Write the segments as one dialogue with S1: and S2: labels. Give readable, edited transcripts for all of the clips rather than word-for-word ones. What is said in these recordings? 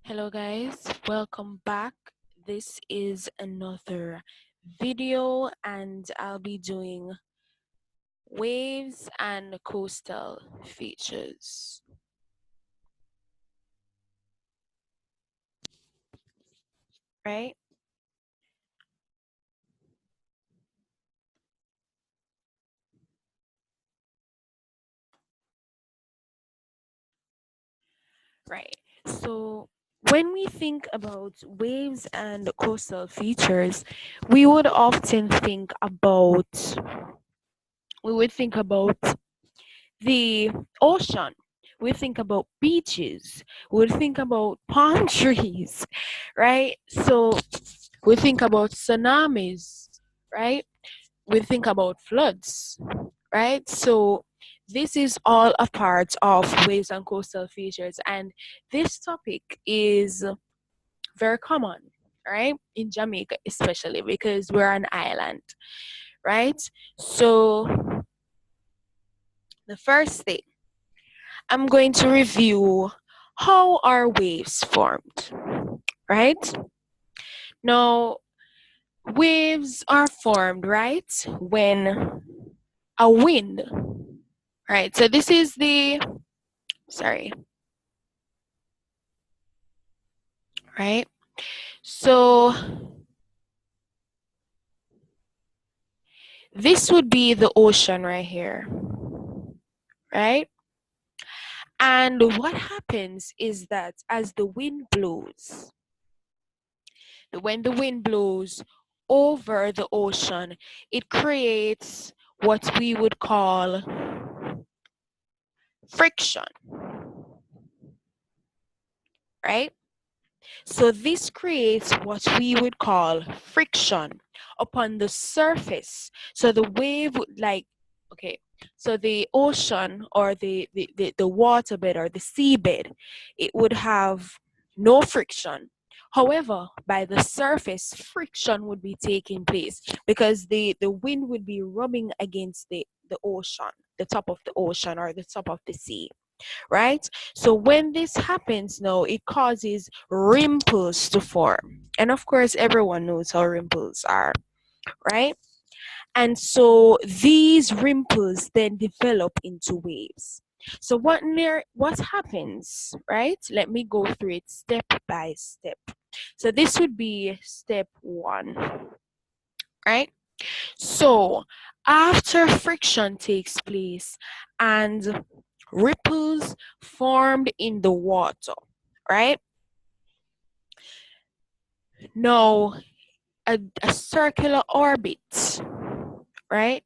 S1: Hello guys, welcome back. This is another video and I'll be doing waves and coastal features. Right? Right. So when we think about waves and coastal features, we would often think about the ocean. We think about beaches. We think about palm trees, right? So we think about tsunamis, right? We think about floods, right? So this is all a part of waves and coastal features, and this topic is very common, right? In Jamaica, especially because we're an island, right? So the first thing I'm going to review how are waves formed, right? Now, waves are formed, right, when a wind, right? So this is sorry, right? So this would be the ocean right here, right? And what happens is that as the wind blows, when the wind blows over the ocean, it creates what we would call friction, right? So this creates what we would call friction upon the surface. So the wave would okay, so the ocean or the waterbed or the seabed, it would have no friction. However, by the surface, friction would be taking place because the wind would be rubbing against the ocean, the top of the ocean or the top of the sea, right? So when this happens now, it causes rimples to form. And of course, everyone knows how rimples are, right? And so these rimples then develop into waves. So what happens, right? Let me go through it step by step. So this would be step 1, right? So after friction takes place and ripples formed in the water, right? Now, a circular orbit, right?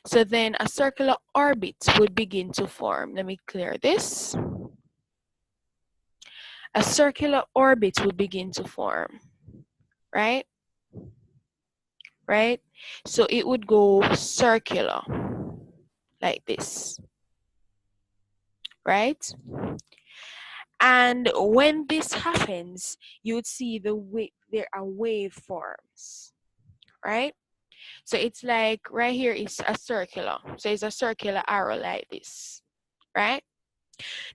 S1: So then a circular orbit would begin to form. Let me clear this. A circular orbit would begin to form, right? Right? So it would go circular like this, right? And when this happens, you would see there are waveforms, right? So it's like right here is a circular. So it's a circular arrow like this, right?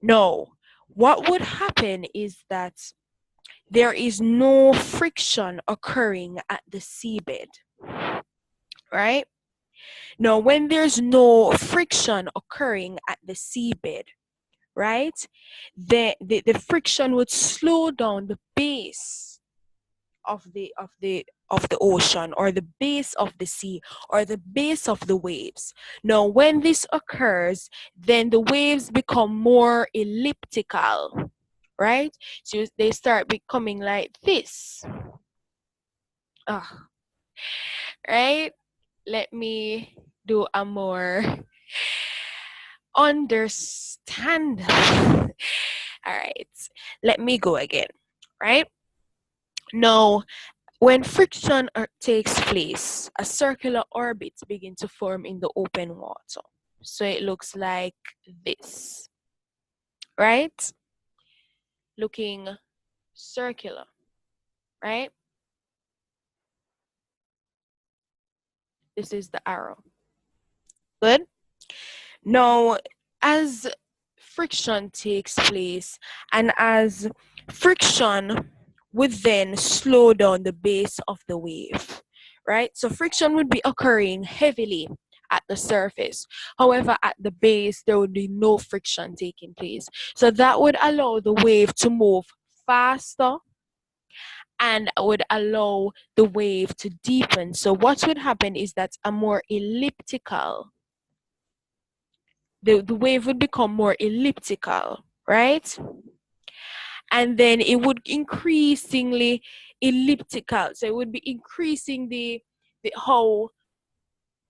S1: No, what would happen is that there is no friction occurring at the seabed, right? Now, when there's no friction occurring at the seabed, right, the friction would slow down the base of the ocean or the base of the sea or the base of the waves. Now when this occurs, then the waves become more elliptical, right? So they start becoming like this. Right? Let me do a more understand. All right, let me go again, right? Now, when friction takes place, a circular orbit begins to form in the open water. So it looks like this, right? Looking circular, right? This is the arrow. Good. Now, as friction takes place, and as friction would then slow down the base of the wave, right? So friction would be occurring heavily at the surface. However, at the base, there would be no friction taking place. So that would allow the wave to move faster and would allow the wave to deepen. So what would happen is that a more elliptical, the wave would become more elliptical, right? And then it would increasingly elliptical. So it would be increasing the how,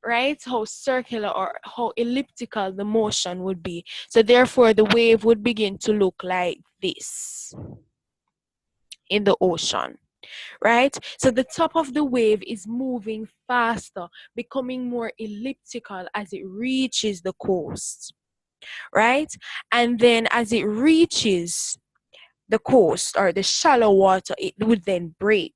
S1: right, how circular or how elliptical the motion would be. So therefore the wave would begin to look like this in the ocean, right? So the top of the wave is moving faster, becoming more elliptical as it reaches the coast, right? And then as it reaches the coast or the shallow water, it would then break.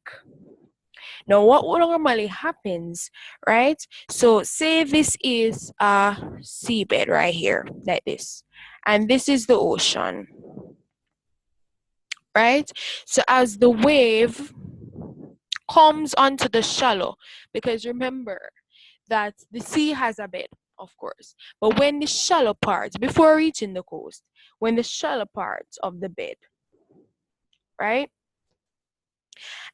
S1: Now, what normally happens, right? So say this is a seabed right here, like this, and this is the ocean, right? So as the wave comes onto the shallow, because remember that the sea has a bed, of course, but when the shallow parts, before reaching the coast, when the shallow parts of the bed, right,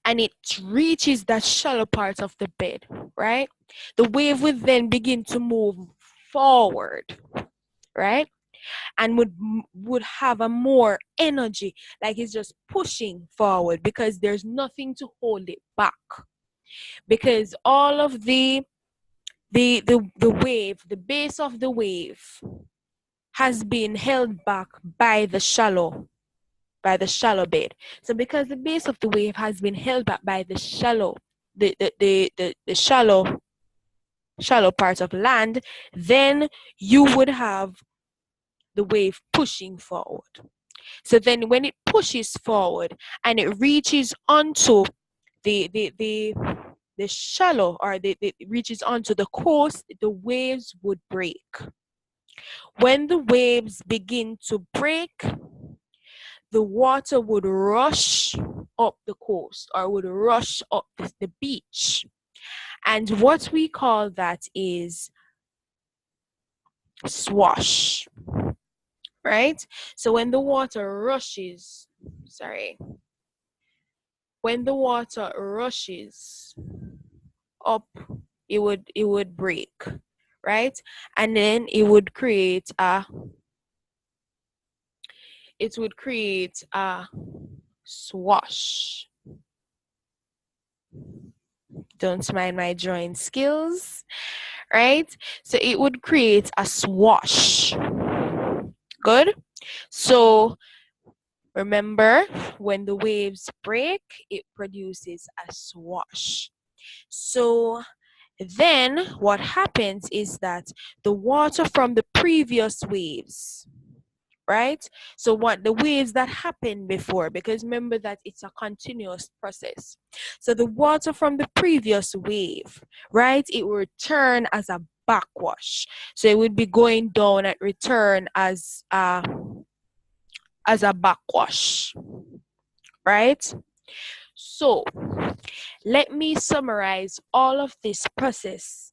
S1: and it reaches that shallow part of the bed, right, the wave would then begin to move forward, right, and would have a more energy, like it's just pushing forward because there's nothing to hold it back, because all of the wave, the base of the wave has been held back by the shallow bed. So because the base of the wave has been held back by the shallow parts of land, then you would have the wave pushing forward. So then when it pushes forward and it reaches onto the shallow, or it reaches onto the coast, the waves would break. When the waves begin to break, the water would rush up the coast or would rush up the beach. And what we call that is swash, right? So when the water rushes, when the water rushes up, it would break, right? And then it would create a swash. Don't mind my drawing skills, right? So it would create a swash. Good. So remember, when the waves break, it produces a swash. So then what happens is that the water from the previous waves, right? So what the waves that happened before, because remember that it's a continuous process. So the water from the previous wave, right, it will return as a backwash. So it would be going down and return as a backwash, right? So let me summarize all of this process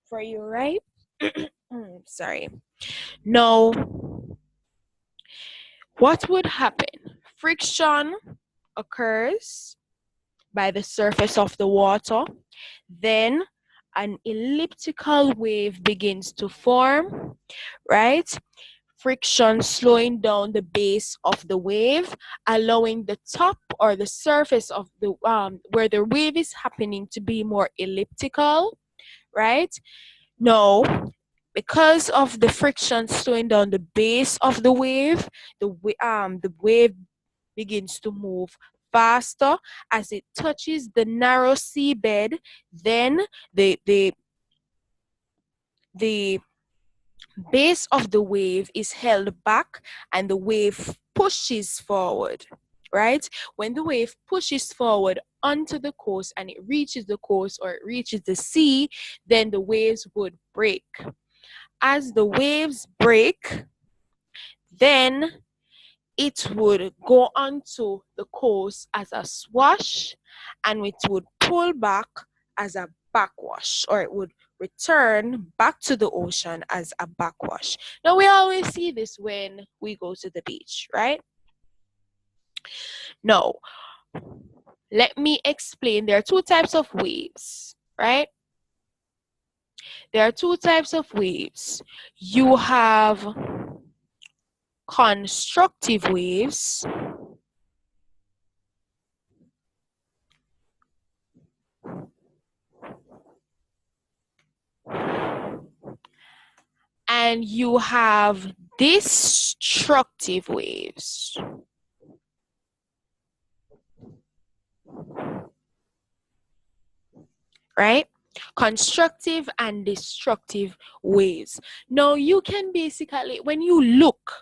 S1: for you, right? Sorry. Now, what would happen? Friction occurs by the surface of the water. Then an elliptical wave begins to form, right? Friction slowing down the base of the wave, allowing the top or the surface of the where the wave is happening to be more elliptical, right? Now, because of the friction slowing down the base of the wave, the wave begins to move faster as it touches the narrow seabed. Then the base of the wave is held back and the wave pushes forward, right? When the wave pushes forward onto the coast and it reaches the coast or it reaches the sea, then the waves would break. As the waves break, then it would go onto the coast as a swash, and it would pull back as a backwash, or it would return back to the ocean as a backwash. Now, we always see this when we go to the beach, right? Now, let me explain. There are two types of waves, right? There are two types of waves. You have constructive waves and you have destructive waves. Right? Constructive and destructive waves. Now, you can basically, when you look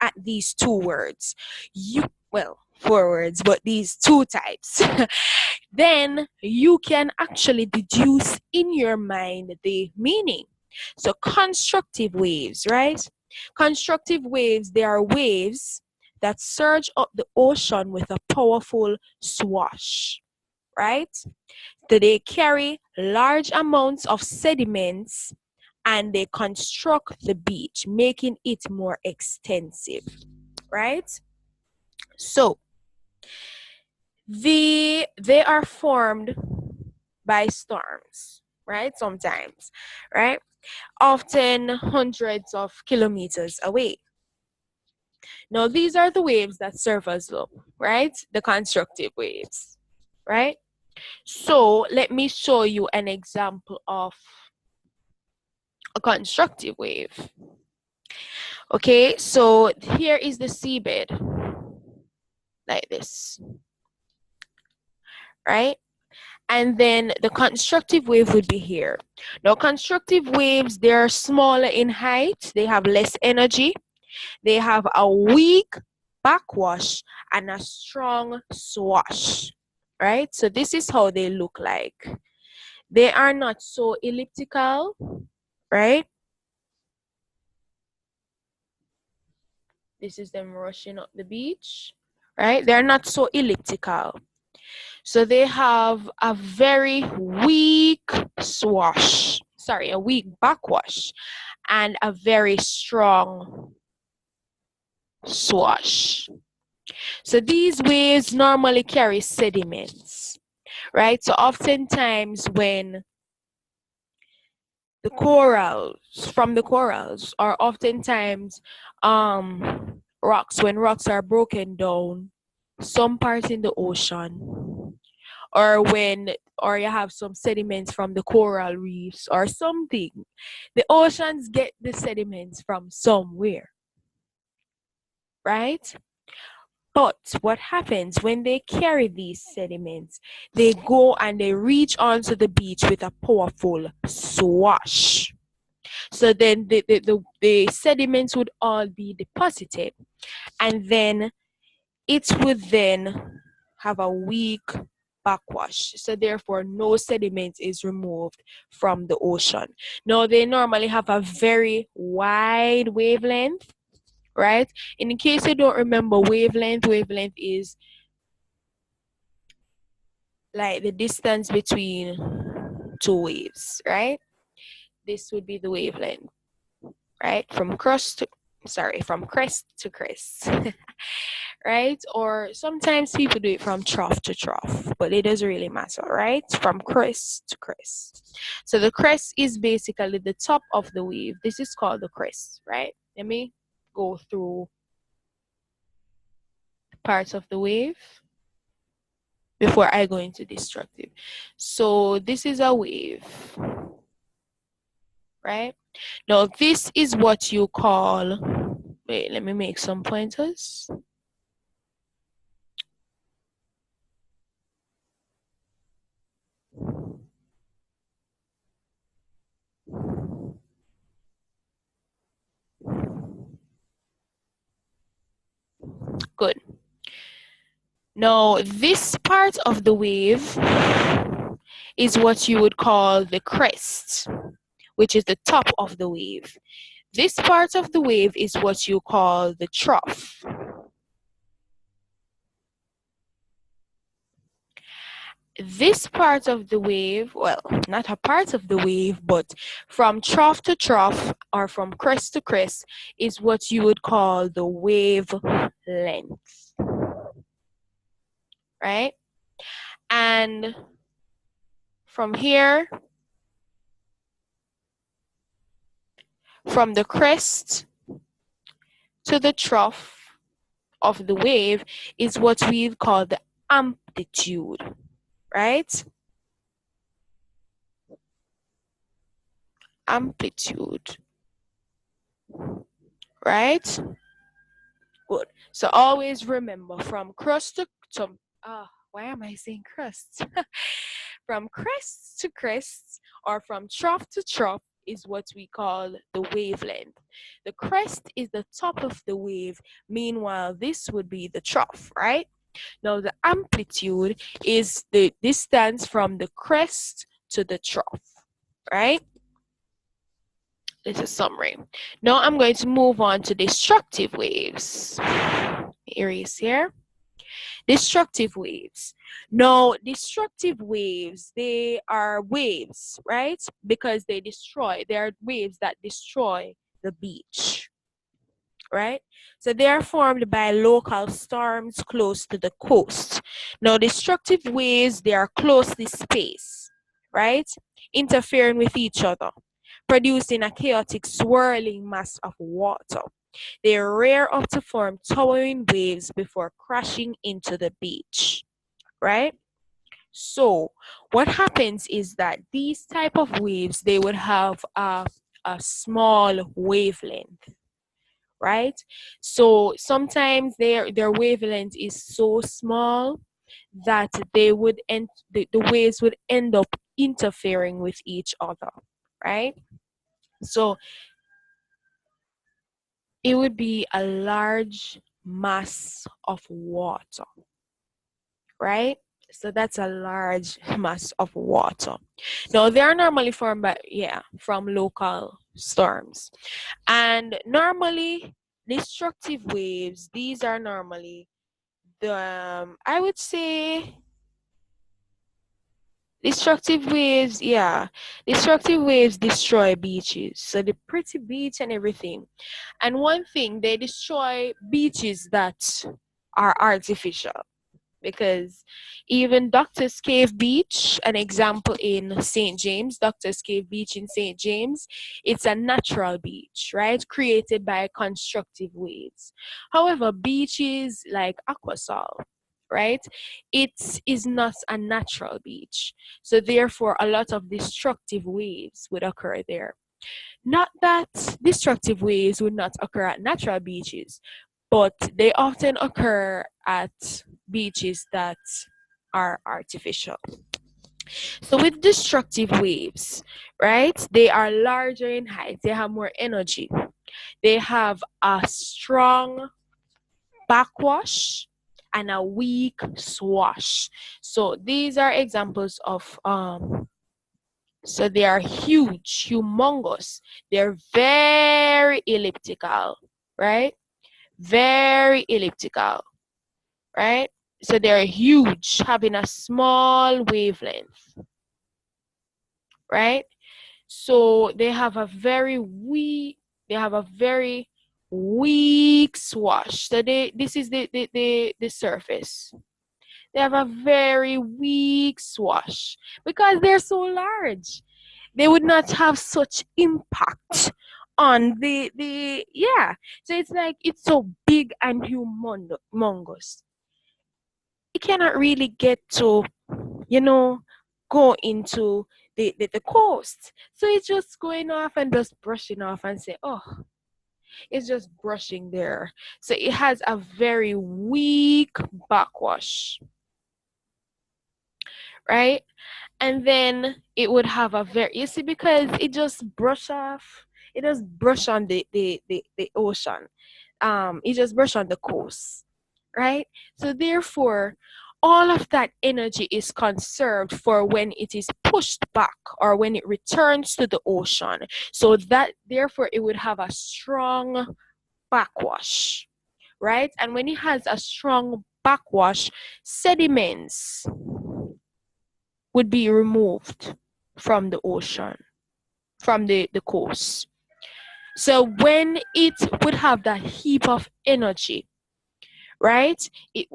S1: at these two words, four words, but these two types, then you can actually deduce in your mind the meaning. So constructive waves, right? Constructive waves, they are waves that surge up the ocean with a powerful swash, right? So they carry large amounts of sediments and they construct the beach, making it more extensive, right? So they are formed by storms, right? Sometimes, right? Often hundreds of kilometers away. Now, these are the waves that serve us well, right? The constructive waves, right? So let me show you an example of a constructive wave. Okay, so here is the seabed, like this, right? And then the constructive wave would be here. Now, constructive waves, they're smaller in height, they have less energy, they have a weak backwash and a strong swash, right? So this is how they look like. They are not so elliptical, right? This is them rushing up the beach, right? They're not so elliptical. So they have a very weak swash, a weak backwash, and a very strong swash. So these waves normally carry sediments, right? So oftentimes when the corals are oftentimes rocks, when rocks are broken down, some part in the ocean, or you have some sediments from the coral reefs or something. The oceans get the sediments from somewhere, right? But what happens when they carry these sediments? They go and they reach onto the beach with a powerful swash. So then the sediments would all be deposited, and then it would then have a weak backwash. So therefore, no sediment is removed from the ocean. Now, they normally have a very wide wavelength, right? In case you don't remember wavelength is like the distance between two waves, right? This would be the wavelength, right? From crest to crest. Right? Or sometimes people do it from trough to trough, but it doesn't really matter, right? From crest to crest. So the crest is basically the top of the wave. This is called the crest, right? Let me go through parts of the wave before I go into destructive. So this is a wave, right? Now this is what you call, wait, let me make some pointers. Good. Now, this part of the wave is what you would call the crest, which is the top of the wave. This part of the wave is what you call the trough. This part of the wave, well, not a part of the wave, but from trough to trough or from crest to crest is what you would call the wave length, right? And from here, from the crest to the trough of the wave is what we call the amplitude, right? Amplitude, right? Good. So always remember from crest to why am I saying crest? From crest to crest or from trough to trough is what we call the wavelength. The crest is the top of the wave. Meanwhile, this would be the trough, right? Now the amplitude is the distance from the crest to the trough, right? This is summary. Now I'm going to move on to destructive waves. Erase here. Destructive waves. Now, destructive waves, they are waves, right? Because they are waves that destroy the beach, right? So they are formed by local storms close to the coast. Now, destructive waves, they are closely spaced, right? Interfering with each other, producing a chaotic swirling mass of water. They rear up to form towering waves before crashing into the beach, right? So what happens is that these type of waves, they would have a small wavelength, right? So sometimes their wavelength is so small that the waves would end up interfering with each other, right? So it would be a large mass of water, right? So that's a large mass of water. Now they are normally formed from local storms. And normally destructive waves, these are normally I would say destructive waves, destructive waves destroy beaches. So the pretty beach and everything. And one thing, they destroy beaches that are artificial. Because even Doctor's Cave Beach, an example in St. James, Doctor's Cave Beach in St. James, it's a natural beach, right? Created by constructive waves. However, beaches like Aquasol, right? It is not a natural beach. So therefore, a lot of destructive waves would occur there. Not that destructive waves would not occur at natural beaches, but they often occur at beaches that are artificial. So with destructive waves, right, they are larger in height, they have more energy, they have a strong backwash and a weak swash. So these are examples of so they are huge, humongous, they're very elliptical, right? Very elliptical, right? So they're huge, having a small wavelength, right? So they have a very weak swash. So this is the surface. They have a very weak swash because they're so large. They would not have such impact on the yeah. So it's like it's so big and humongous. It cannot really get to, go into the coast. So it's just going off and just brushing off and say, oh, it's just brushing there. So it has a very weak backwash, right? And then it would have a very, you see, because it just it just brush on the ocean. It just brush on the coast, right? So therefore, all of that energy is conserved for when it is pushed back or when it returns to the ocean. So that therefore it would have a strong backwash, right? And when it has a strong backwash, sediments would be removed from the ocean, from the coast. So when it would have that heap of energy, right? It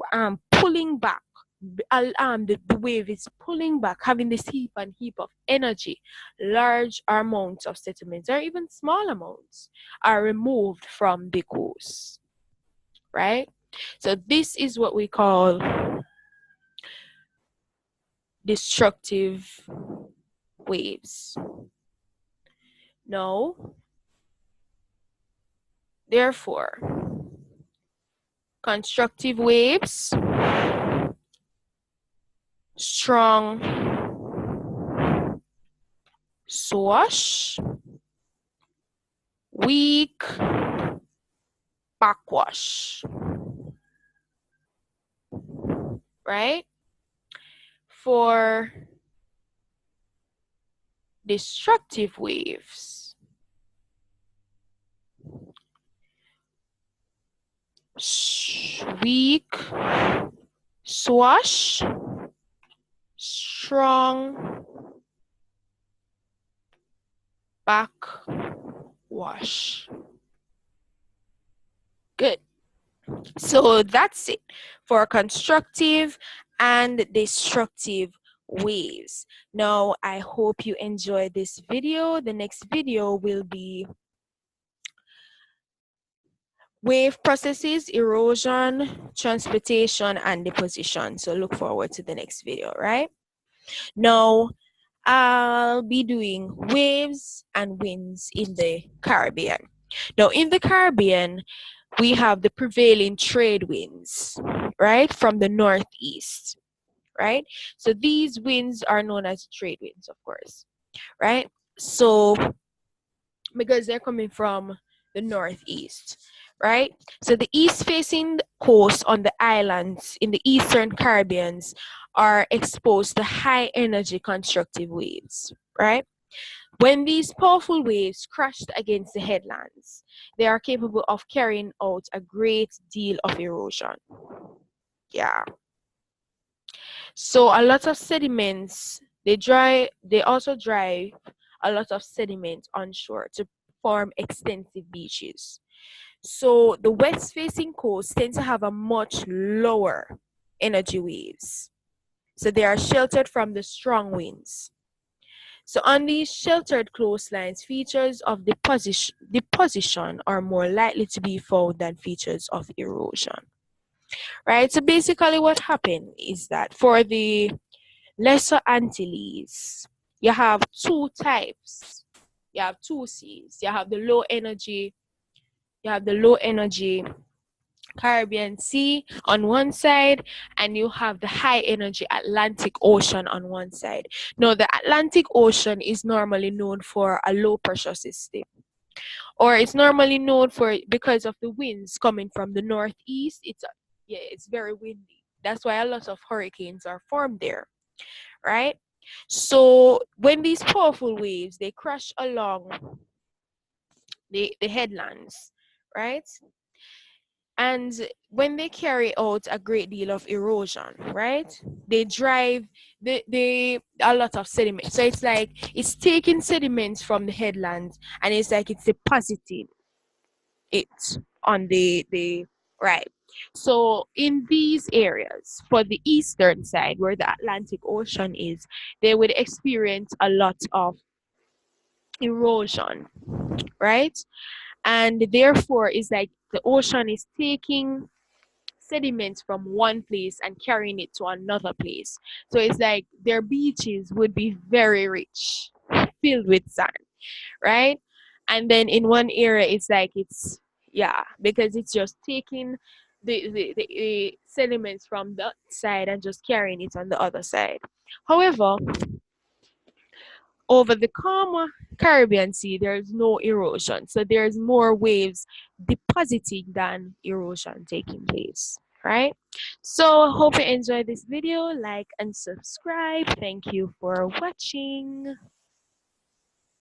S1: pulling back. The wave is pulling back, having this heap and heap of energy. Large amounts of sediments, or even small amounts, are removed from the coast, right? So this is what we call destructive waves. Now, therefore, constructive waves, strong swash, weak backwash, right? For destructive waves, weak swash, strong backwash. Good. So that's it for constructive and destructive waves. Now, I hope you enjoyed this video. The next video will be wave processes, erosion, transportation, and deposition. So look forward to the next video, right? Now, I'll be doing waves and winds in the Caribbean. Now, in the Caribbean, we have the prevailing trade winds, right, from the northeast, right? So these winds are known as trade winds, of course, right? So because they're coming from the northeast, right? So the east facing coast on the islands in the eastern Caribbeans are exposed to high energy constructive waves, right? When these powerful waves crashed against the headlands, they are capable of carrying out a great deal of erosion. Yeah. So a lot of sediments, they also drive a lot of sediment onshore to form extensive beaches. So the west facing coast tend to have a much lower energy waves. So they are sheltered from the strong winds. So on these sheltered coastlines, features of deposition are more likely to be found than features of erosion. Right? So basically what happened is that for the Lesser Antilles, you have two types. You have two seas. You have the low energy Caribbean Sea on one side, and you have the high energy Atlantic Ocean on one side. Now, the Atlantic Ocean is normally known for a low pressure system, or it's normally known for because of the winds coming from the northeast. It's very windy. That's why a lot of hurricanes are formed there, right? So when these powerful waves they crash along the headlands, right? And when they carry out a great deal of erosion, right? They drive a lot of sediment. So it's like it's taking sediments from the headlands and it's like it's depositing it on the right. So in these areas, for the eastern side where the Atlantic Ocean is, they would experience a lot of erosion, right? And therefore it's like the ocean is taking sediments from one place and carrying it to another place. So it's like their beaches would be very rich, filled with sand, right? And then in one area, it's like because it's just taking the sediments from that side and just carrying it on the other side. However, over the calmer Caribbean Sea, there's no erosion. So there's more waves depositing than erosion taking place. right? So hope you enjoyed this video. Like and subscribe. Thank you for watching.